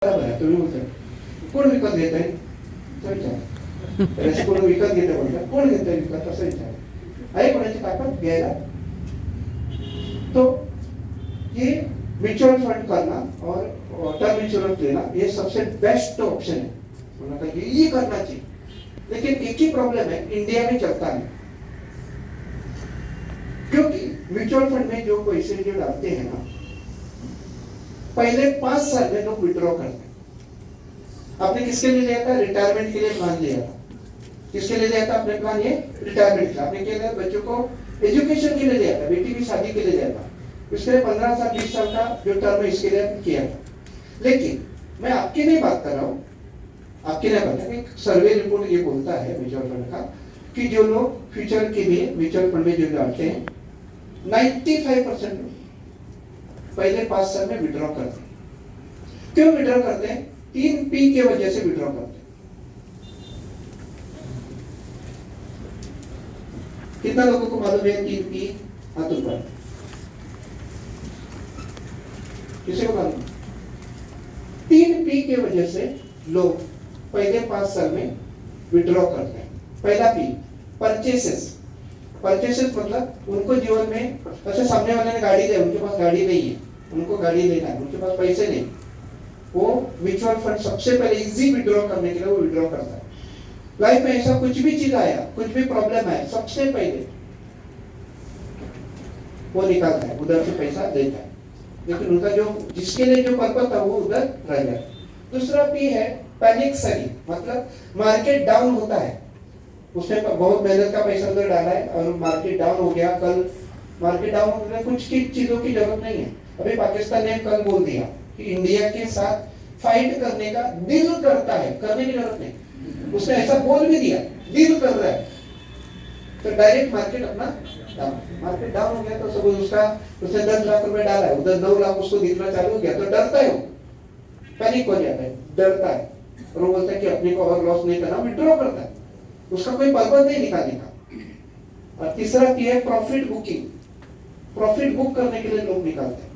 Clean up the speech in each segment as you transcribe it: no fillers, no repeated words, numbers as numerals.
बरोबर आहे, तुम्ही बोलताय कोण विकत घेत आहे असं विचार. त्याची कोण विकत घेते बोलतात, कोण घेतोय विकत असं विचार आहे कोणाची ताकद घ्यायला. तो ये म्यूचुअल फंड करना और टर्म इंश्योरेंस लेना ये सबसे बेस्ट ऑप्शन है. उन्होंने कहा ये करना चाहिए, लेकिन एक ही प्रॉब्लम है, इंडिया में चलता नहीं. क्योंकि म्यूचुअल फंड में जो पैसे जो डालते हैं ना, पहले 5 साल में लोग विड्रॉ करते हैं. आपने किसके लिए लिया था? रिटायरमेंट के लिए प्लान लिया था. किसके लिए लिया था आपने प्लान? ये रिटायरमेंट का. आपने क्या बच्चों को एजुकेशन के लिए लिया था, बेटी की शादी के लिए लिया था. इसके लिए 15 साल 20 साल का जो टर्म है इसके लिए किया था. लेकिन मैं आपकी नहीं बात कर रहा हूँ, आपकी नहीं बात. एक सर्वे रिपोर्ट ये बोलता है म्यूचुअल फंड का कि जो लोग फ्यूचर के लिए म्यूचुअल फंड में जो डालते हैं 95% पहले 5 साल में विड्रॉ करते हैं. क्यों विड्रॉ करते हैं? 3 P की वजह से विड्रॉ करते हैं. कितना लोगों को मालूम है 3 P? हाथ ऊपर. किसी को मालूम? 3 P की वजह से लोग पहले 5 साल में विड्रॉ करते हैं. पहला P परचेसेस. परचेसेस मतलब उनको जीवन में, अच्छा सामने वाले ने गाड़ी दी, उनके पास गाड़ी नहीं है, उनको गाड़ी लेना है, उनके पास पैसे नहीं, वो म्यूचुअल फंड सबसे पहले इजी विड्रॉ करने के लिए वो विड्रॉ करता है. लाइफ में ऐसा कुछ भी चीज आया, कुछ भी प्रॉब्लम है, सबसे पहले वो निकालता है, उधर से पैसा देता है. लेकिन उनका जो जिसके लिए जो पर्पज था वो उधर रह गया. दूसरा पी है पैनिक सेलिंग. मतलब मार्केट डाउन होता है, उसने बहुत मेहनत का पैसा उधर डाला है और मार्केट डाउन हो गया. कल मार्केट डाउन हो गया, कुछ की चीजों की जरूरत नहीं है. अभी पाकिस्तान ने कल बोल दिया कि इंडिया के साथ फाइट करने का दिल करता है, करने की जरूरत नहीं. उसने ऐसा बोल भी दिया, दिल कर रहा है, तो डायरेक्ट मार्केट अपना डाउन. मार्केट डाउन हो गया तो सब उसने 10 लाख रुपए डाला है, उधर 9 लाख उसको दिखना चालू हो गया तो डरता है, वो पैनिक हो जाता है, डरता है और वो बोलता है कि अपने को और लॉस नहीं करना, विड्रॉ करता है. उसका कोई पर्पज नहीं निकालने का. और तीसरा की है प्रॉफिट बुकिंग. प्रॉफिट बुक करने के लिए लोग निकालते हैं.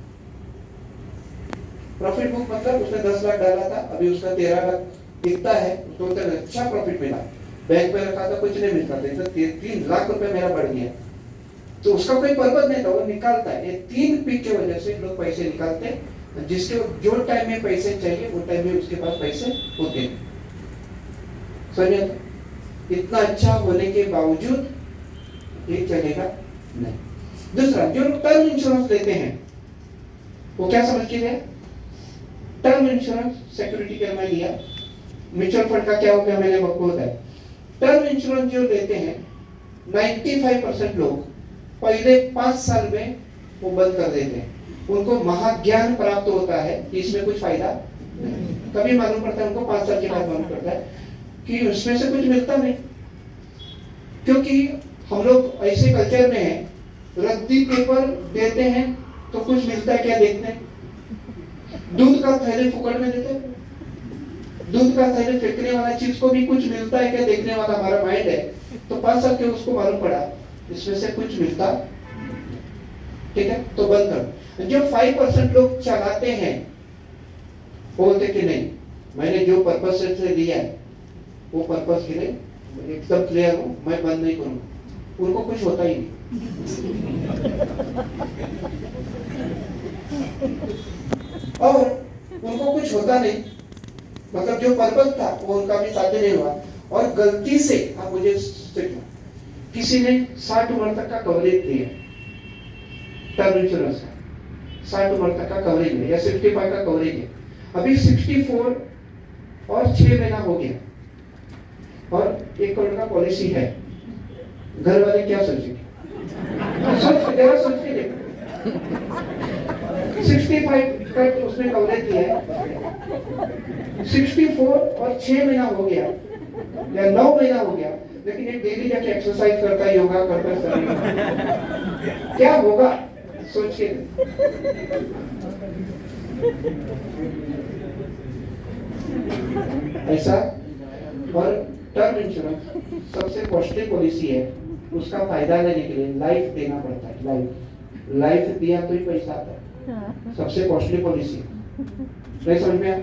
प्रॉफिट बुक मतलब उसने 10 लाख डाला था, अभी उसका 13 लाख दिखता है, उसको बोलते हैं अच्छा प्रॉफिट मिला. बैंक में रखा था कुछ नहीं मिलता था, 3 लाख रुपए मेरा बढ़ गया. तो उसका कोई पर्पज नहीं था, वो निकालता है. ये 3 P की वजह से लोग पैसे निकालते हैं. जिसके जो टाइम में पैसे चाहिए वो टाइम में उसके पास पैसे होते हैं. समझे? इतना अच्छा होने के बावजूद ये चलेगा नहीं. दूसरा, जो लोग टर्म इंश्योरेंस लेते हैं वो क्या समझ के लिए? टर्म इंश्योरेंस सिक्योरिटी के मैं लिया, म्यूचुअल फंड का क्या हो गया मैंने आपको बताया. टर्म इंश्योरेंस जो लेते हैं 95% लोग पहले 5 साल में वो बंद कर देते हैं. उनको महाज्ञान प्राप्त होता है कि इसमें कुछ फायदा नहीं. कभी मालूम पड़ता है उनको 5 साल के बाद मालूम पड़ता है कि उसमें से कुछ मिलता नहीं. क्योंकि हम लोग ऐसे कल्चर में हैं, रद्दी पेपर देते हैं तो कुछ मिलता है क्या देखते हैं. दूध का थैले फुकट में देते हैं, दूध का थैले फेंकने वाला चीज को भी कुछ मिलता है क्या देखने वाला हमारा माइंड है. तो 5 साल के उसको मालूम पड़ा इसमें से कुछ मिलता, ठीक है, तो बंद कर. जो 5% लोग चलाते हैं वो बोलते कि नहीं, मैंने जो पर्पस से लिया है वो पर्पस के लिए एकदम क्लियर हूं, मैं बंद नहीं करूंगा. उनको कुछ होता ही नहीं. और उनको कुछ होता नहीं, मतलब जो पर्पस था वो उनका भी साध्य नहीं हुआ. और गलती से आप मुझे किसी ने 60 उम्र तक का कवरेज दिया टर्म इंश्योरेंस का, 60 उम्र तक का कवरेज है या 65 का कवरेज है. अभी 64 और 6 महीना हो गया और 1 करोड़ का पॉलिसी है. घर वाले क्या सोचेंगे? सोच के देखो. 65 का उसने कवरेज दिया है, 64 और 6 महीना हो गया या 9 महीना हो गया, लेकिन ये डेली जाके एक्सरसाइज करता है, योगा करता है, शरीर क्या होगा सोच के. ऐसा. और टर्म इंश्योरेंस सबसे कॉस्टली पॉलिसी है. उसका फायदा लेने के लिए लाइफ देना पड़ता है. लाइफ दिया तो ही पैसा आता है. सबसे कॉस्टली पॉलिसी. नहीं समझ में आया?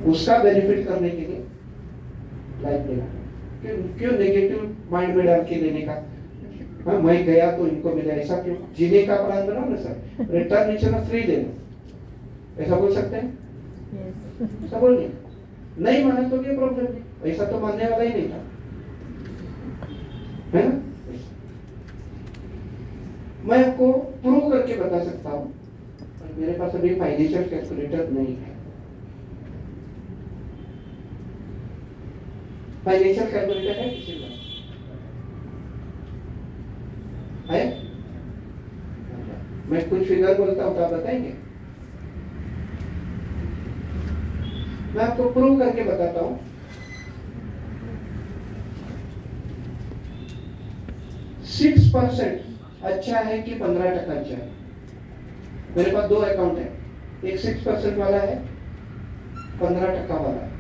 उसका बेनिफिट करने के लिए लाइफ लेना। क्यों नेगेटिव माइंड में डाल के लेने का? हाँ, मैं गया तो इनको मिला, ऐसा क्यों? जीने का प्लान बनाओ ना सर, रिटर्न नीचे ना फ्री दे दो, ऐसा बोल सकते हैं? ऐसा बोलिए, नहीं माना तो ये प्रॉब्लम नहीं, ऐसा तो मानने वाला ही नहीं था, है ना? मैं आपको प्रूव करके बता सकता हूँ, मेरे पास अभी फाइनेंशियल कैलकुलेटर नहीं है। फाइनेंशियल कैलकुलेटर है किसी का? है? मैं कुछ फिगर बोलता हूँ तो आप बताएंगे? मैं आपको प्रूव करके बताता हूँ। 6% अच्छा है कि 15% अच्छा है? मेरे पास दो अकाउंट है, एक 6% वाला है, 15% वाला है।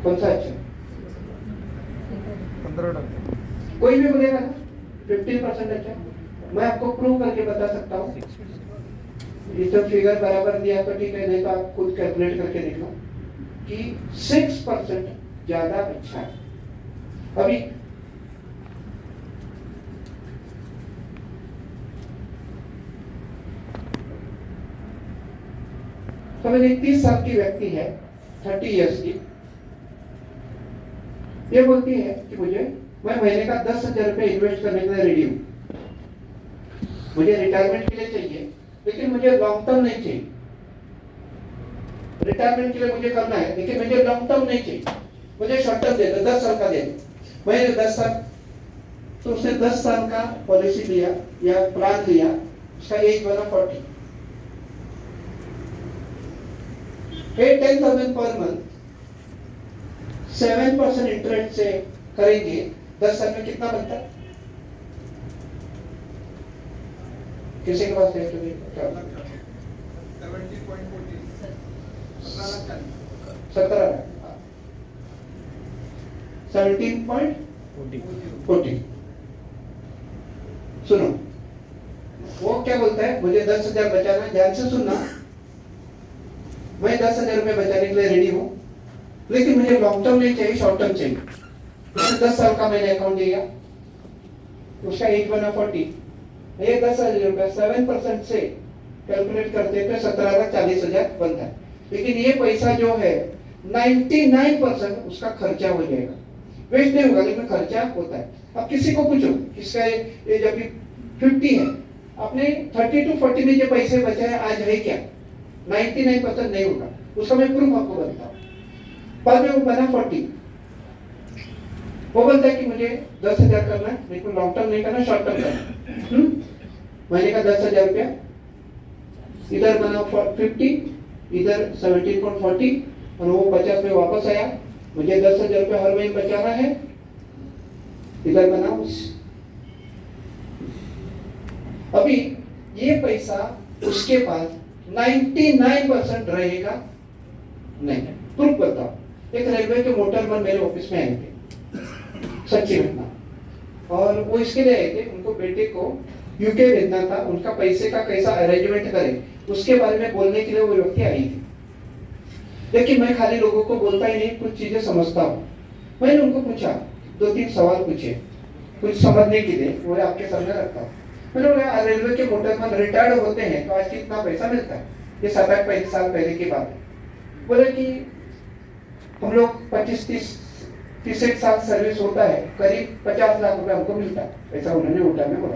कौन सा अच्छा? 15%। कोई भी बोलेगा ना 15% अच्छा। मैं आपको प्रूव करके बता सकता हूँ। ये सब फिगर बराबर दिया तो ठीक है, नहीं तो आप खुद कैलकुलेट करके देखना कि 6% ज्यादा अच्छा है। अभी समझ, एक 30 साल की व्यक्ति है, 30 इयर्स की, ये बोलती है कि मैं महीने का 10,000 रुपये इन्वेस्ट करने के लिए रेडी हूँ, मुझे रिटायरमेंट के लिए चाहिए, लेकिन मुझे लॉन्ग टर्म नहीं चाहिए। रिटायरमेंट के लिए मुझे करना है, लेकिन मुझे लॉन्ग टर्म नहीं चाहिए, मुझे शॉर्ट टर्म दे दो, 10 साल का दे दो। मैंने 10 साल, तो उसने 10 साल का पॉलिसी लिया या प्लान लिया, उसका एज बना 40। 10,000 पर मंथ 7% इंटरेस्ट से करेंगे, 10 साल में कितना बनता है? किसी के पास है? 17.40। सुनो, वो क्या बोलता है, मुझे 10,000 बचाना, ध्यान से सुनना, मैं 10,000 रुपये बचाने के लिए रेडी हूँ, लेकिन मुझे लॉन्ग टर्म नहीं चाहिए, शॉर्ट टर्म चाहिए। 10 साल का मैंने अकाउंट दिया, उसका एज बना 40, ये 10,000 रुपये 7% से कैलकुलेट करते तो 17,40,000 बनता है। लेकिन ये पैसा जो है 99% उसका खर्चा हो जाएगा, वेस्ट नहीं होगा, लेकिन खर्चा होता है। अब किसी को पूछो, किसका ये जब 50 है, आपने 30 to 40 में जो पैसे बचाए आज है क्या? 99% नहीं होगा, उसका मैं प्रूफ आपको बताता हूँ। बाद में वो बना 40, वो बोलता है कि मुझे 10,000 करना है, लेकिन लॉन्ग टर्म नहीं करना, शॉर्ट टर्म करना। महीने का 10,000 रुपया, इधर बना 50, इधर 17.40, और वो 50 में वापस आया, मुझे 10,000 रुपया हर महीने बचाना है, इधर बना अभी ये पैसा उसके पास 99% रहेगा नहीं। प्रूफ बताओ, एक रेलवे के मोटरमैन मेरे ऑफिस में आए थे, सच्ची घटना, और वो इसके लिए आए थे, उनको बेटे को यूके भेजना था, उनका पैसे का कैसा अरेंजमेंट करें उसके बारे में बोलने के लिए वो व्यक्ति आई थी। लेकिन मैं खाली लोगों को बोलता ही नहीं, कुछ चीजें समझता हूँ। मैंने उनको पूछा, 2-3 सवाल पूछे कुछ समझने के लिए, वो आपके सामने रखता हूँ। मैंने बोला, रेलवे के मोटरमैन रिटायर्ड होते हैं तो आज कितना पैसा मिलता है? ये 7-8 साल पहले की बात है। बोले कि हम लोग 25-30 साल सर्विस होता है, करीब 50 लाख रुपए हमको मिलता है, ऐसा उन्होंने उल्टा में बोला।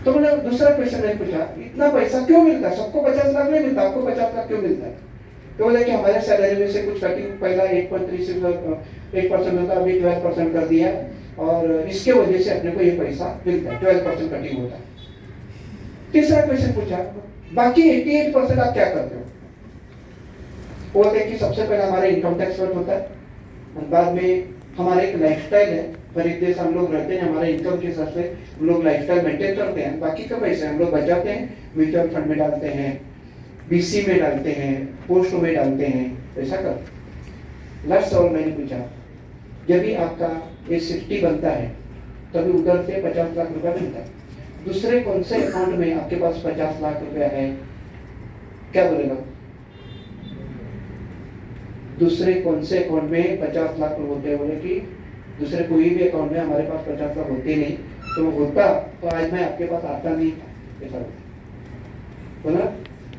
तो मैंने दूसरा क्वेश्चन नहीं पूछा, इतना पैसा क्यों मिलता है? सबको 50 लाख नहीं मिलता, आपको 50 लाख क्यों मिलता है? तो बोले कि हमारे सैलरी में से कुछ कटिंग पहला 8% होता, अभी 12% कर दिया, और इसके वजह से अपने को ये पैसा मिलता है, 12% कटिंग होता है। तीसरा क्वेश्चन पूछा, बाकी 88% आप क्या करते हो? बोलते कि सबसे पहले हमारा इनकम टैक्स कट होता है, और बाद में हमारा एक लाइफस्टाइल है, गरीब देश हम लोग रहते हैं, हमारे इनकम के हिसाब से हम लोग लाइफस्टाइल मेंटेन करते हैं, बाकी का पैसे हम लोग बचाते हैं, म्यूचुअल फंड में डालते हैं, बीसी में डालते हैं, पोस्ट में डालते हैं, ऐसा करते। लास्ट सवाल मैंने पूछा, जब भी आपका ये 60 बनता है तभी उधर से 50 लाख रुपया मिलता है, दूसरे कौन से अकाउंट में आपके पास 50 लाख रुपया है? क्या बोलेगा? दूसरे कौन से अकाउंट में 50 लाख होते हैं? बोले कि दूसरे कोई भी अकाउंट में हमारे पास 50 लाख होते नहीं, तो होता तो आज मैं आपके पास आता नहीं था, ऐसा बोला।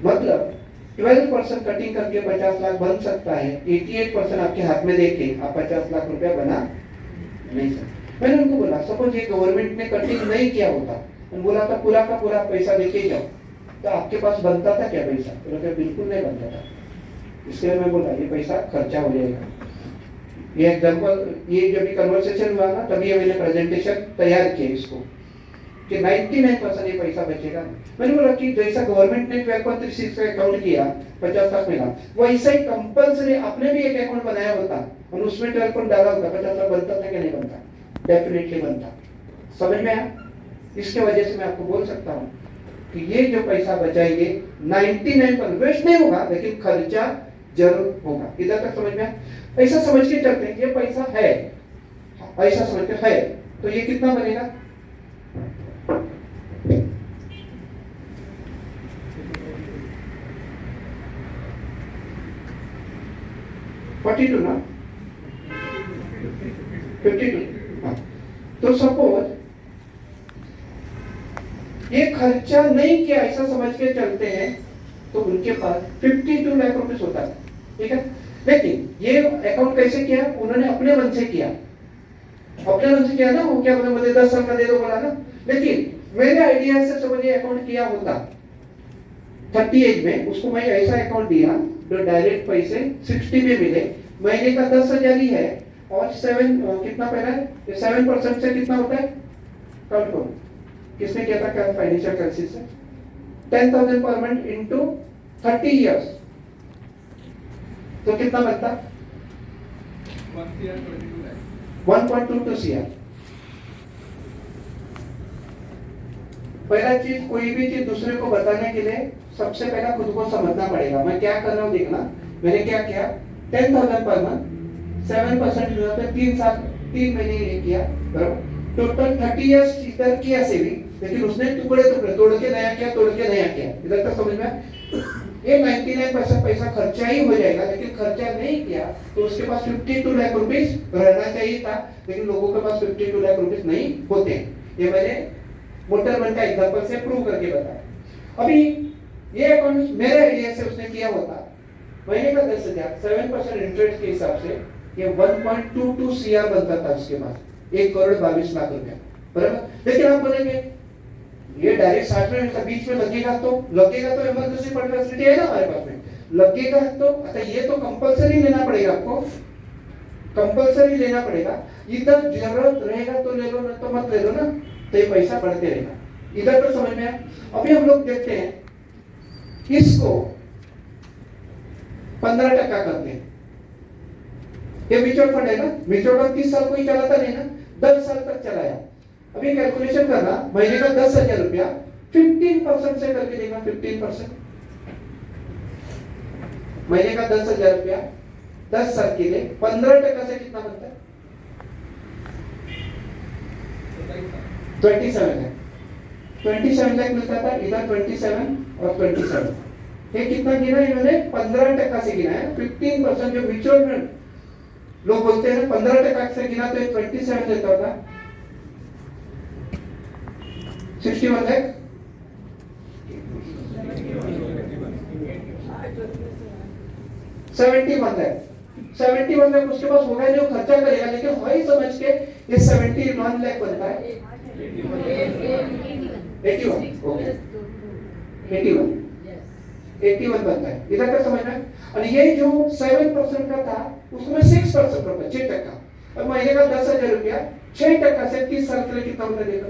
मतलब 12% कटिंग करके 50 लाख बन सकता है, 88% आपके हाथ में देके आप 50 लाख रुपया बना नहीं सकते। मैंने उनको बोला सपोज ये गवर्नमेंट ने कटिंग नहीं किया होता, बोला था पूरा का पूरा पैसा देके जाओ, तो आपके पास बनता था क्या पैसा? तो बिल्कुल नहीं बनता था। इसलिए मैं बोला ये पैसा खर्चा हो जाएगा। ये एग्जांपल, ये जब भी कन्वर्सेशन हुआ ना तभी मैंने प्रेजेंटेशन तैयार किया इसको कि 99% ये पैसा बचेगा। मैंने बोला कि जैसा गवर्नमेंट ने 12.36 का अकाउंट किया 50 लाख मिला, वैसा ही कंपल्सरी आपने भी एक अकाउंट बनाया होता और उसमें 12 डाला होता, 50 लाख बनता था क्या नहीं बनता? डेफिनेटली बनता। समझ में आया? इसके वजह से मैं आपको बोल सकता हूँ कि ये जो पैसा बचाएंगे 99% वेस्ट नहीं होगा, लेकिन खर्चा जरूर होगा। इधर तक समझ में आया? ऐसा समझ के चलते हैं ये पैसा है, ऐसा समझ के है, तो ये कितना बनेगा? 42 ना, 52। हाँ। तो सपोज ये खर्चा नहीं किया ऐसा समझ के चलते हैं तो उनके पास 52 लाख रुपए होता है, ठीक है। लेकिन ये अकाउंट कैसे किया? उन्होंने अपने मन से किया, अपने मन से किया ना। वो क्या बोला, मुझे 10 साल का दे दो बोला ना। लेकिन मेरे आइडिया से समझिए अकाउंट किया होता 30 एज में, उसको मैं ऐसा अकाउंट दिया जो डायरेक्ट पैसे 60 में मिले, महीने का 10,000 ही है और 7 कितना पहला है? 7% से कितना होता है? काउंट करो, किसने किया था? क्या फाइनेंशियल क्राइसिस से 10,000 पर मंथ इनटू 30 इयर्स, तो कितना बनता? 1.22 CR। पहला चीज, कोई भी चीज दूसरे को बताने के लिए सबसे पहला खुद को समझना पड़ेगा। मैं क्या कर रहा हूँ देखना। मैंने क्या किया? 10,000 पर मंथ, 7% जो होता है 3 महीने ये किया, बराबर। टोटल 30 इयर्स इधर किया सेविंग, लेकिन उसने टुकड़े टुकड़े तोड़ के नया किया, तोड़ के नया किया। इधर तक समझ में? ये 99% पैसा खर्चा ही हो जाएगा, लेकिन खर्चा नहीं किया तो उसके पास 52 लाख रुपीस रहना चाहिए था, लेकिन लोगों के पास 52 लाख रुपीस नहीं होते। ये मैंने मोटरमैन का एग्जांपल से प्रूव करके बताया। अभी ये अकाउंट मेरे आइडिया से उसने किया होता, महीने का 10,000, 7% इंटरेस्ट के हिसाब से ये 1.22 CR बनता था उसके पास, 1,22,00,000 रुपया, बराबर। लेकिन आप बोलेंगे ये डायरेक्ट 60 में बीच में लगेगा तो इमरजेंसी फंड फैसिलिटी है ना हमारे पास में, लगेगा तो अच्छा ये तो कंपलसरी लेना पड़ेगा आपको, कंपलसरी लेना पड़ेगा। इधर जरूरत रहेगा तो ले लो, ना तो मत ले लो ना, तो ये पैसा बढ़ते रहेगा। इधर तो समझ में आया? अभी हम लोग देखते हैं इसको 15% करते हैं। ये म्यूचुअल फंड है ना, म्यूचुअल फंड 30 साल कोई चलाता नहीं ना, 10 साल तक चलाया। अभी कैलकुलेशन करना, महीने का 10,000 रुपया 15% से करके देखना, 15% महीने का 10,000 रुपया 10 साल के लिए 15% से कितना बनता है? 27 लाख। 27 लाख मिलता था, इधर 27 और 27। ये कितना गिना इन्होंने? 15% से गिना है। 15% जो म्यूचुअल फंड लोग बोलते हैं 15% से गिना तो 27 देता था, 61 लाख। 71 लाख उसके पास होगा नहीं, वो खर्चा करेगा, लेकिन वही समझ के ये 71 लाख बनता है। 81 ओके, 81 बनता है। इधर का समझना है। और ये जो 7% का था उसमें 6% रुपया, 6%। और महीने का 10,000 रुपया 6% से 30 साल के लिए कितना होता देगा?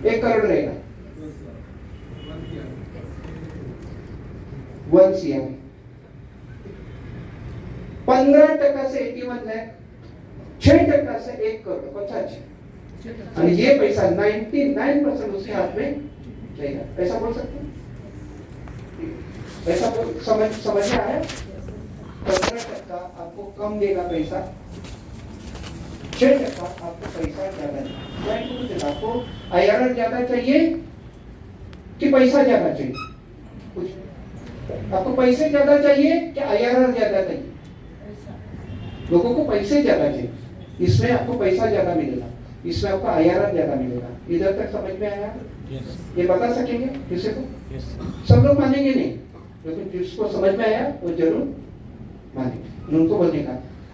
1 करोड़ रहेगा, 1 CR। 15% से 81 लाख, 6% से 1 करोड़ 55। और ये पैसा 99% उसके हाथ में रहेगा। ऐसा बोल सकते हैं? ऐसा समझ में आया? 15% आपको कम देगा पैसा, 6% आपको पैसा ज्यादा देगा। आपको IRR ज्यादा चाहिए कि पैसा ज्यादा चाहिए? कुछ आपको पैसे ज्यादा चाहिए कि IRR ज्यादा चाहिए? लोगों को पैसे ज्यादा चाहिए, इसमें आपको पैसा ज्यादा मिलेगा, इसमें आपको IRR ज्यादा मिलेगा। इधर तक समझ में आया? ये बता सकेंगे किसी को? सब लोग मानेंगे नहीं, लेकिन जिसको समझ में आया वो जरूर मानेंगे। उनको बोलने का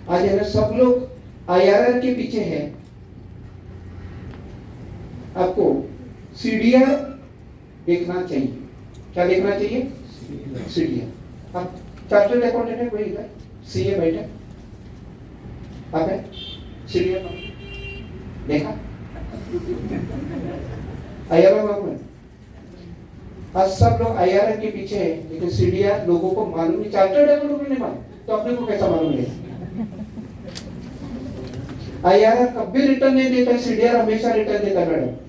आज है ना, सब लोग IRR के पीछे है। आपको CDR देखना चाहिए। क्या देखना चाहिए? CDR। आप चार्टर्ड अकाउंटेंट है कोई इधर? CA बैठे आप है? CDR देखा? IRR मालूम है? आज सब लोग IRR के पीछे है, लेकिन CDR लोगों को मालूम नहीं। चार्टर्ड अकाउंटेंट को नहीं मालूम, तो अपने को कैसा मालूम है? IRR कभी रिटर्न नहीं देता, CDR हमेशा रिटर्न देता मैडम।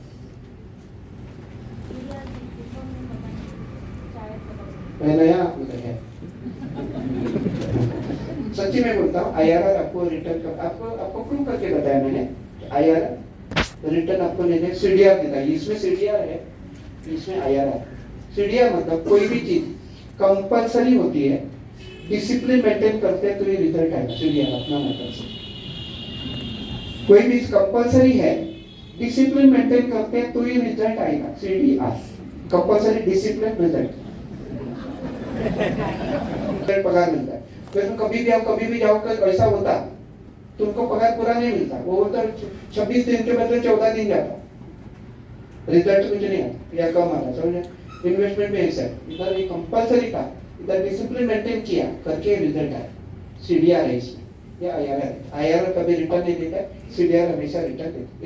नया है सच्ची में बोलता हूँ, IRR आपको रिटर्न कर, आपको प्रूव करके बताया मैंने, IRR रिटर्न आपको नहीं दे, CDR देता है। इसमें CDR है, इसमें IRR। CDR मतलब कोई भी चीज कंपलसरी होती है, डिसिप्लिन मेंटेन करते हैं तो ये रिजल्ट आएगा। CDR अपना मतलब कोई भी कंपलसरी है, डिसिप्लिन मेंटेन करते हैं तो ये रिजल्ट आएगा। CDR कंपलसरी डिसिप्लिन रिजल्ट पगार मिलता है। फिर कभी भी जाओ ऐसा होता तुमको पगार पूरा नहीं मिलता, वो होता 26 दिन के बदले 14 दिन जाता, रिजल्ट कुछ नहीं आता या कम आता। समझे? इन्वेस्टमेंट में ऐसा है, इधर ये कंपलसरी था, इधर डिसिप्लिन मेंटेन किया करके रिजल्ट आया। CDR है इसमें, या IRR है। IRR कभी रिटर्न नहीं देता, CDR हमेशा रिटर्न देता है।